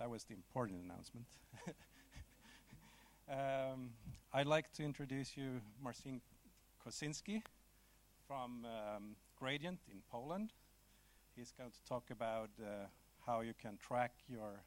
That was the important announcement. I'd like to introduce you Marcin Kosiński from Gradient in Poland. He's going to talk about how you can track your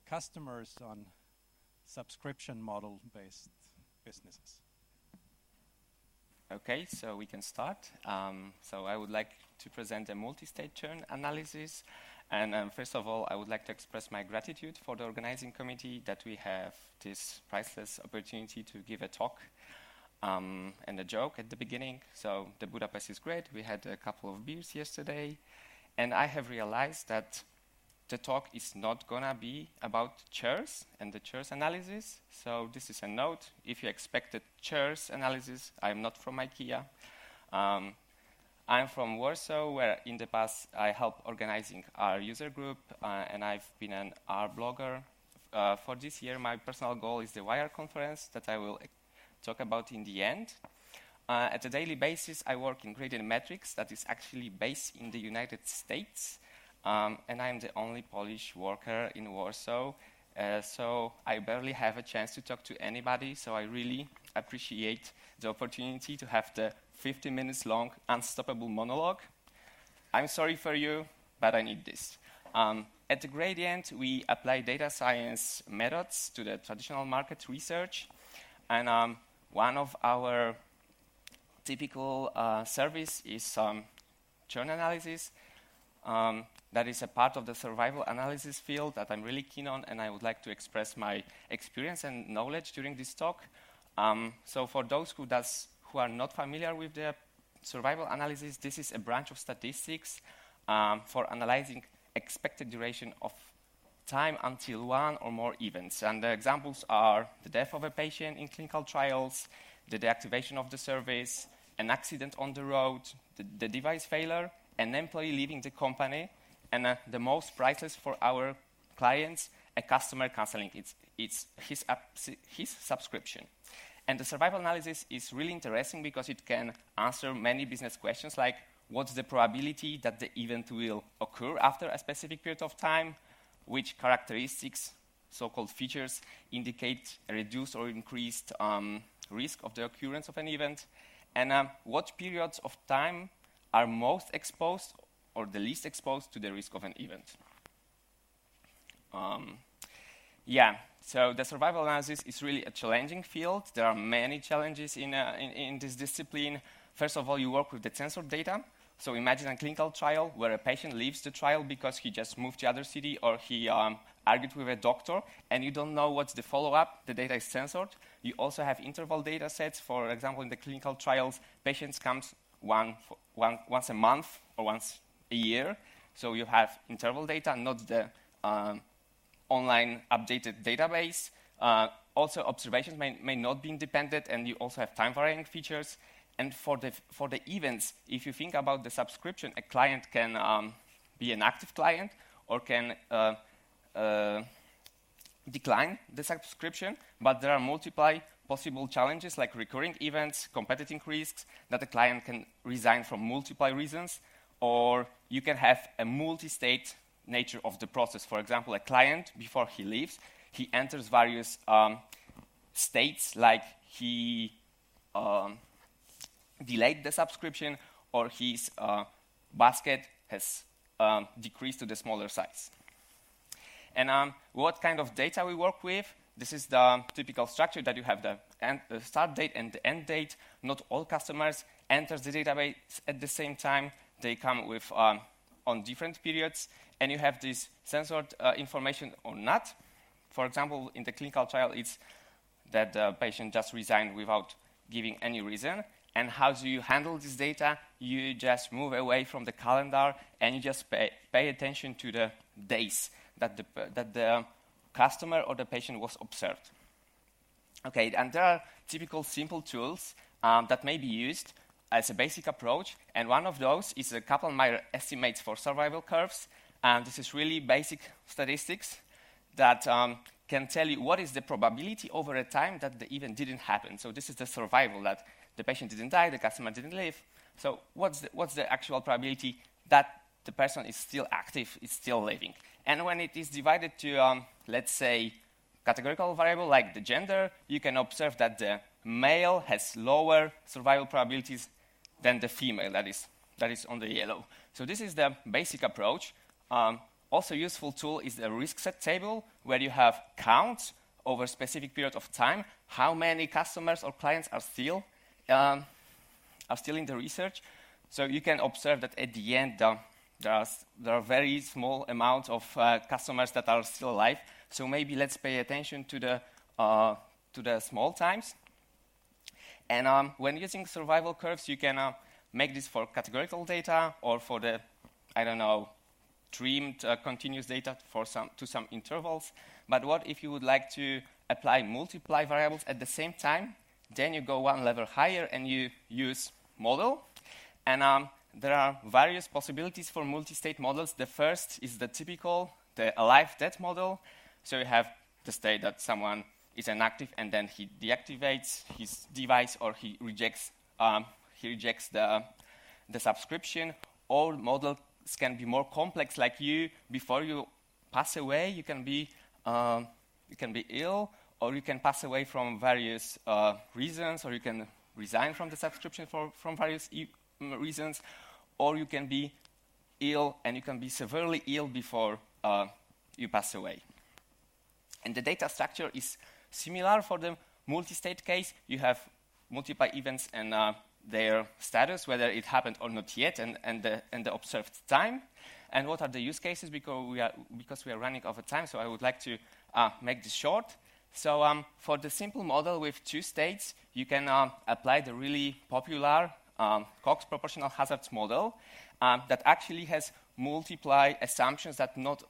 customers on subscription model-based businesses. Okay, so we can start. So I would like to present a multi-stage churn analysis. And first of all, I would like to express my gratitude for the organizing committee that we have this priceless opportunity to give a talk and a joke at the beginning. So the Budapest is great. We had a couple of beers yesterday. And I have realized that the talk is not going to be about chairs and the chairs analysis. So this is a note. If you expected chairs analysis, I'm not from IKEA. I'm from Warsaw, where in the past I helped organizing our user group, and I've been an R blogger. For this year, my personal goal is the WIRE conference that I will talk about in the end. At a daily basis, I work in Gradient Metrics that is actually based in the United States, and I'm the only Polish worker in Warsaw, so I barely have a chance to talk to anybody, so I really appreciate the opportunity to have the 50 minutes long unstoppable monologue. I'm sorry for you, but I need this. At the Gradient, we apply data science methods to the traditional market research, and one of our typical service is churn analysis. That is a part of the survival analysis field that I'm really keen on, and I would like to express my experience and knowledge during this talk. So for those who are not familiar with the survival analysis, this is a branch of statistics for analyzing expected duration of time until one or more events. And the examples are the death of a patient in clinical trials, the deactivation of the service, an accident on the road, the device failure, an employee leaving the company, and the most priceless for our clients, a customer canceling his subscription. And the survival analysis is really interesting because it can answer many business questions like what's the probability that the event will occur after a specific period of time, which characteristics, so-called features, indicate a reduced or increased risk of the occurrence of an event, and what periods of time are most exposed or the least exposed to the risk of an event. So the survival analysis is really a challenging field. There are many challenges in this discipline. First of all, you work with the censored data. So imagine a clinical trial where a patient leaves the trial because he just moved to other city or he argued with a doctor, and you don't know what's the follow-up. The data is censored. You also have interval data sets. For example, in the clinical trials, patients come once a month or once a year. So you have interval data, not the online updated database. Also, observations may not be independent, and you also have time-varying features. And for the events, if you think about the subscription, a client can be an active client or can decline the subscription, but there are multiple possible challenges like recurring events, competitive risks, that a client can resign from multiple reasons, or you can have a multi-state nature of the process. For example, a client, before he leaves, he enters various states, like he delayed the subscription, or his basket has decreased to the smaller size. And what kind of data we work with? This is the typical structure that you have the start date and the end date. Not all customers enter the database at the same time. They come with on different periods, and you have this censored information or not. For example, in the clinical trial, it's that the patient just resigned without giving any reason. And how do you handle this data? You just move away from the calendar, and you just pay attention to the days that the customer or the patient was observed. Okay, and there are typical simple tools that may be used as a basic approach, and one of those is a Kaplan-Meier estimates for survival curves. And this is really basic statistics that can tell you what is the probability over a time that the event didn't happen. So this is the survival, that the patient didn't die, the customer didn't live. So what's the actual probability that the person is still active, is still living. And when it is divided to, let's say, categorical variable like the gender, you can observe that the male has lower survival probabilities than the female that is on the yellow. So this is the basic approach. Also useful tool is the risk set table, where you have counts over a specific period of time, how many customers or clients are still in the research. So you can observe that at the end, there are very small amounts of customers that are still alive. So maybe let's pay attention to the small times. And when using survival curves, you can make this for categorical data or for the, I don't know, trimmed continuous data to some intervals. But what if you would like to apply multiply variables at the same time? Then you go one level higher and you use model. And there are various possibilities for multi-state models. The first is the typical, the alive-dead model. So you have the state that someone is inactive and then he deactivates his device or he rejects the subscription. All models can be more complex, like before you pass away, you can be ill, or you can pass away from various reasons, or you can resign from the subscription from various reasons, or you can be ill and you can be severely ill before you pass away. And the data structure is similar for the multi-state case. You have multiple events and their status, whether it happened or not yet, and the observed time. And what are the use cases? Because we are running over time, so I would like to make this short. So for the simple model with 2 states, you can apply the really popular Cox proportional hazards model that actually has multiply assumptions that not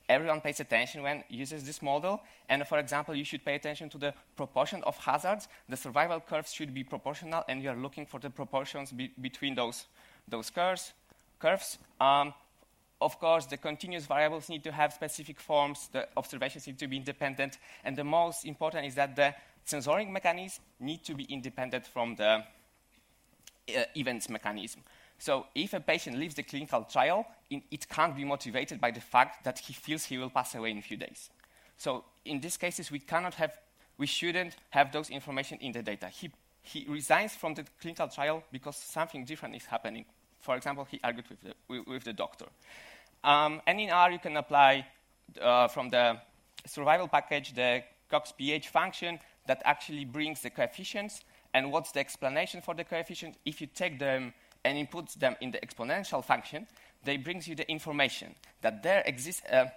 everyone pays attention when uses this model. And for example, you should pay attention to the proportion of hazards. The survival curves should be proportional, and you are looking for the proportions between those curves. Of course, the continuous variables need to have specific forms. The observations need to be independent. And the most important is that the censoring mechanism need to be independent from the events mechanism. So if a patient leaves the clinical trial, it can't be motivated by the fact that he feels he will pass away in a few days. So in these cases, we shouldn't have those information in the data. He resigns from the clinical trial because something different is happening. For example, he argued with the doctor. And in R, you can apply from the survival package the Cox pH function that actually brings the coefficients. And what's the explanation for the coefficient? If you take them and input them in the exponential function, they brings you the information that there exists a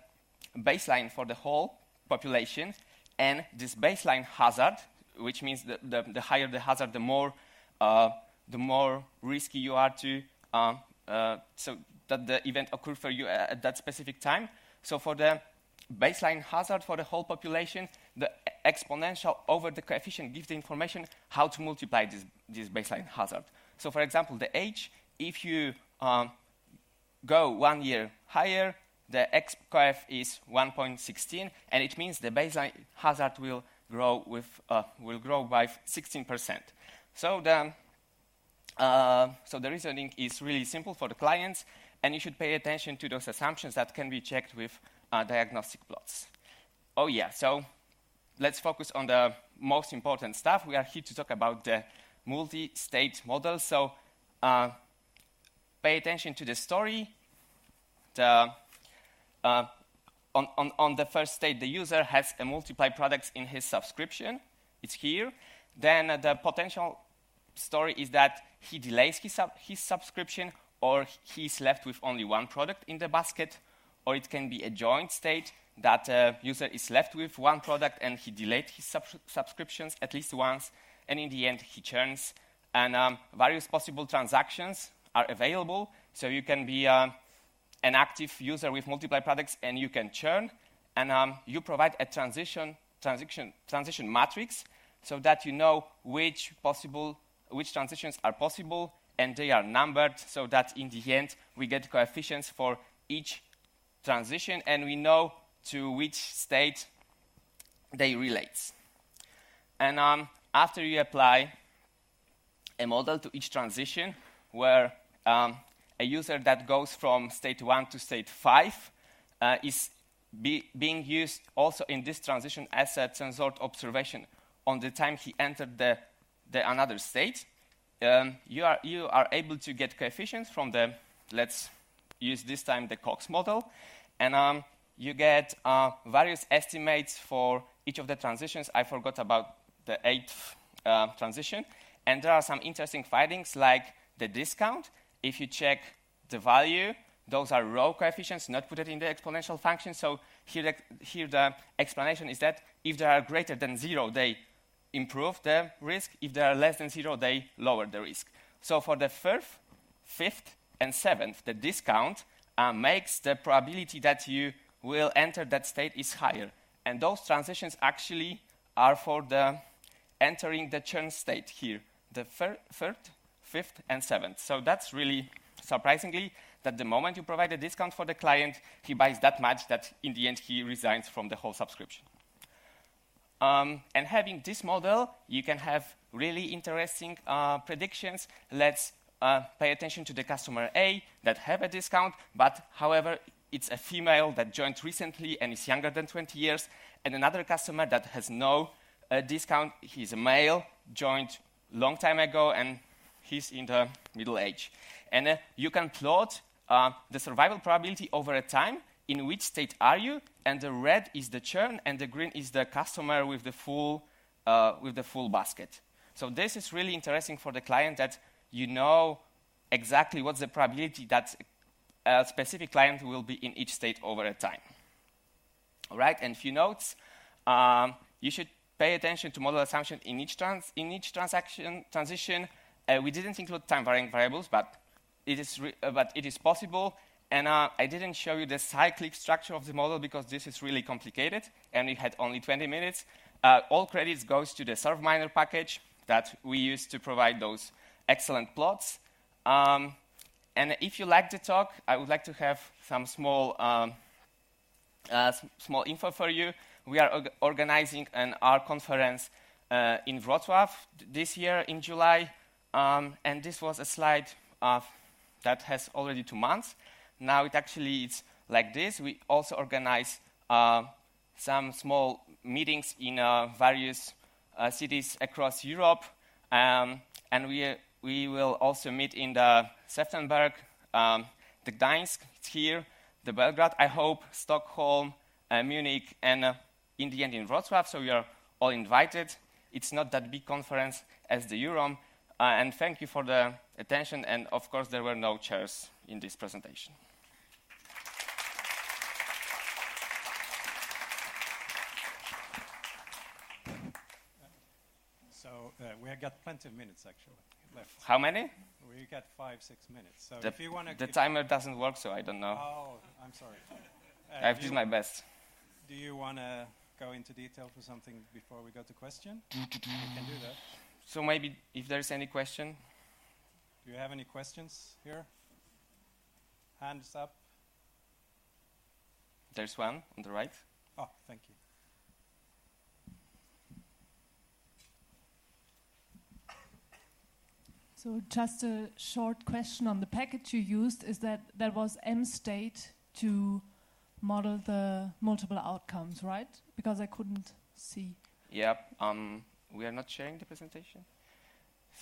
baseline for the whole population, and this baseline hazard, which means the higher the hazard, the more risky you are to so that the event occurred for you at that specific time. So for the baseline hazard for the whole population, the exponential over the coefficient gives the information how to multiply this baseline hazard. So for example, the age, if you go 1 year higher, the X-coef is 1.16, and it means the baseline hazard will grow by 16%. So the reasoning is really simple for the clients, and you should pay attention to those assumptions that can be checked with diagnostic plots. Oh yeah, so let's focus on the most important stuff. We are here to talk about the multi-state model. So pay attention to the story. On the first state, the user has a multiply products in his subscription. It's here. Then the potential story is that he delays his subscription, or he's left with only one product in the basket, or it can be a joint state that user is left with one product and he delayed his subscriptions at least once, and in the end he churns. And various possible transactions are available, so you can be an active user with multiply products and you can churn, and you provide a transition matrix so that you know which transitions are possible, and they are numbered so that in the end we get coefficients for each transition and we know to which state they relate. And after you apply a model to each transition where a user that goes from state 1 to state 5 is being used also in this transition as a sensor observation on the time he entered the another state. You are able to get coefficients from the, let's use this time the Cox model, and you get various estimates for each of the transitions. I forgot about the 8th transition, and there are some interesting findings like the discount. If you check the value, those are row coefficients, not put it in the exponential function. So here the explanation is that if they are greater than 0, they improve the risk. If they are less than 0, they lower the risk. So for the 4th, 5th, and 7th, the discount makes the probability that you will enter that state is higher. And those transitions actually are for the entering the churn state here, the 3rd, 5th, and 7th. So that's really surprisingly that the moment you provide a discount for the client, he buys that much that in the end he resigns from the whole subscription. And having this model, you can have really interesting predictions. Let's pay attention to the customer A that have a discount, but however, it's a female that joined recently and is younger than 20 years, and another customer that has no discount. He's a male, joined long time ago, and he's in the middle age. And you can plot the survival probability over a time. In which state are you? And the red is the churn, and the green is the customer with the full basket. So this is really interesting for the client that you know exactly what's the probability that a specific client will be in each state over a time. All right, and few notes. You should pay attention to model assumption in each transition. We didn't include time-varying variables, but it is possible. And I didn't show you the cyclic structure of the model because this is really complicated, and we had only 20 minutes. All credits goes to the SurfMiner package that we use to provide those excellent plots. And if you like the talk, I would like to have some small info for you. We are organizing an R conference in Wrocław this year in July, and this was a slide that has already 2 months. Now it's like this. We also organize some small meetings in various cities across Europe, and we will also meet in the Seftenberg, the Gdańsk, it's here, the Belgrade, I hope, Stockholm, Munich, and in the end in Wrocław, so we are all invited. It's not that big conference as the eRum, and thank you for the attention, and of course there were no chairs in this presentation. So we have got plenty of minutes actually left. How many? We got 5-6 minutes. So if you want to, the timer doesn't work, so I don't know. Oh, I'm sorry. I've done my best. Do you want to go into detail for something before we go to question? We can do that. So maybe if there's any question. Do you have any questions here? Hands up. There's one on the right. Oh, thank you. So just a short question on the package you used is that was mstate to model the multiple outcomes, right? Because I couldn't see. Yep. We are not sharing the presentation.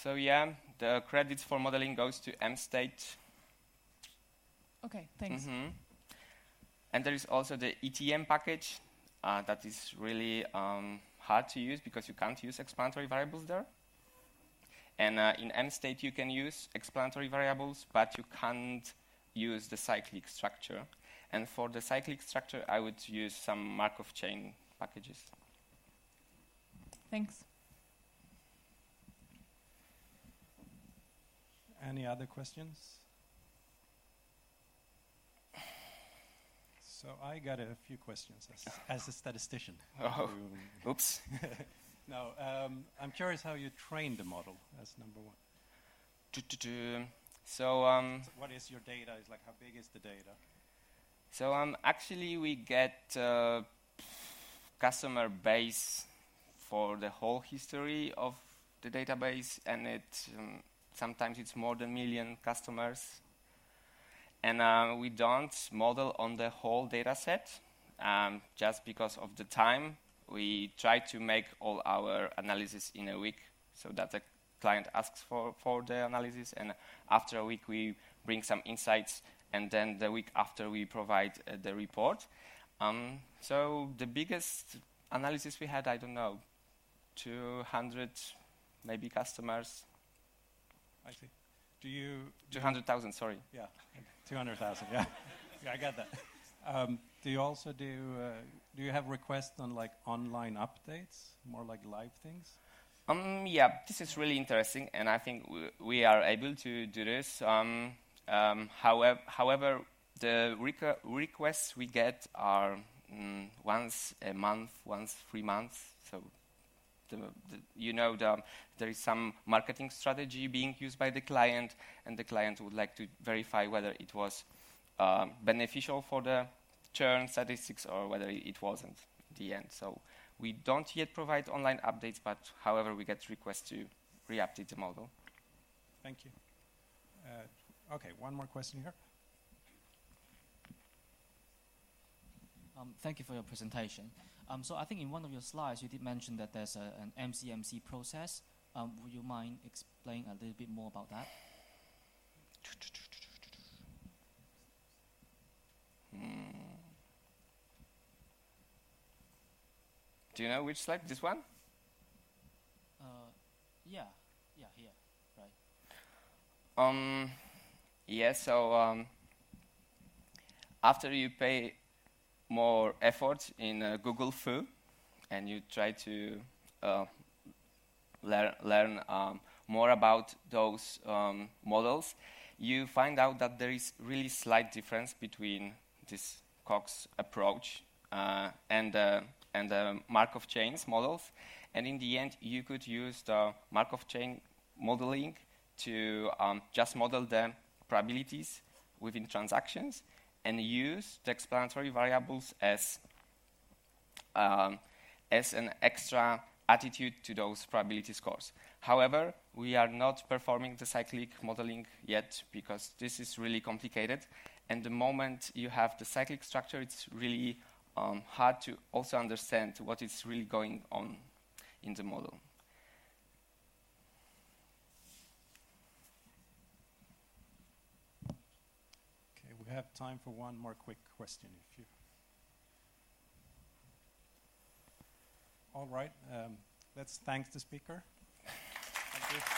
So yeah, the credits for modeling goes to mstate. Okay, thanks. Mm-hmm. And there is also the ETM package that is really hard to use because you can't use explanatory variables there. And in mstate you can use explanatory variables, but you can't use the cyclic structure. And for the cyclic structure, I would use some Markov chain packages. Thanks. Any other questions? So I got a few questions as a statistician. Oh, oops. No, I'm curious how you trained the model as number one. So what is your data? Is like how big is the data? So actually we get customer base for the whole history of the database, and it sometimes it's more than 1 million customers. And we don't model on the whole data set, just because of the time. We try to make all our analysis in a week, so that the client asks for the analysis, and after a week we bring some insights, and then the week after we provide the report. So the biggest analysis we had, I don't know, 200 maybe customers. I see. Do you... 200,000, sorry. Yeah, 200,000, yeah. Yeah, I got that. Do you also do you have requests on like online updates, more like live things? Yeah, this is really interesting, and I think we are able to do this. However, the requests we get are once a month, once 3 months. So, there is some marketing strategy being used by the client, and the client would like to verify whether it was beneficial for the churn statistics or whether it wasn't in the end. So we don't yet provide online updates, but however, we get requests to re-update the model. Thank you. Okay, one more question here. Thank you for your presentation. So I think in one of your slides, you did mention that there's an MCMC process. Would you mind explaining a little bit more about that? Do you know which slide? This one? Yeah, here, right. Yeah, so after you pay more effort in Google Foo, and you try to learn more about those models, you find out that there is really slight difference between this Cox approach and the Markov chains models. And in the end, you could use the Markov chain modeling to just model the probabilities within transactions and use the explanatory variables as an extra attitude to those probability scores. However, we are not performing the cyclic modeling yet because this is really complicated. And the moment you have the cyclic structure, it's really hard to also understand what is really going on in the model. Okay, we have time for one more quick question. All right, let's thank the speaker. Thank you.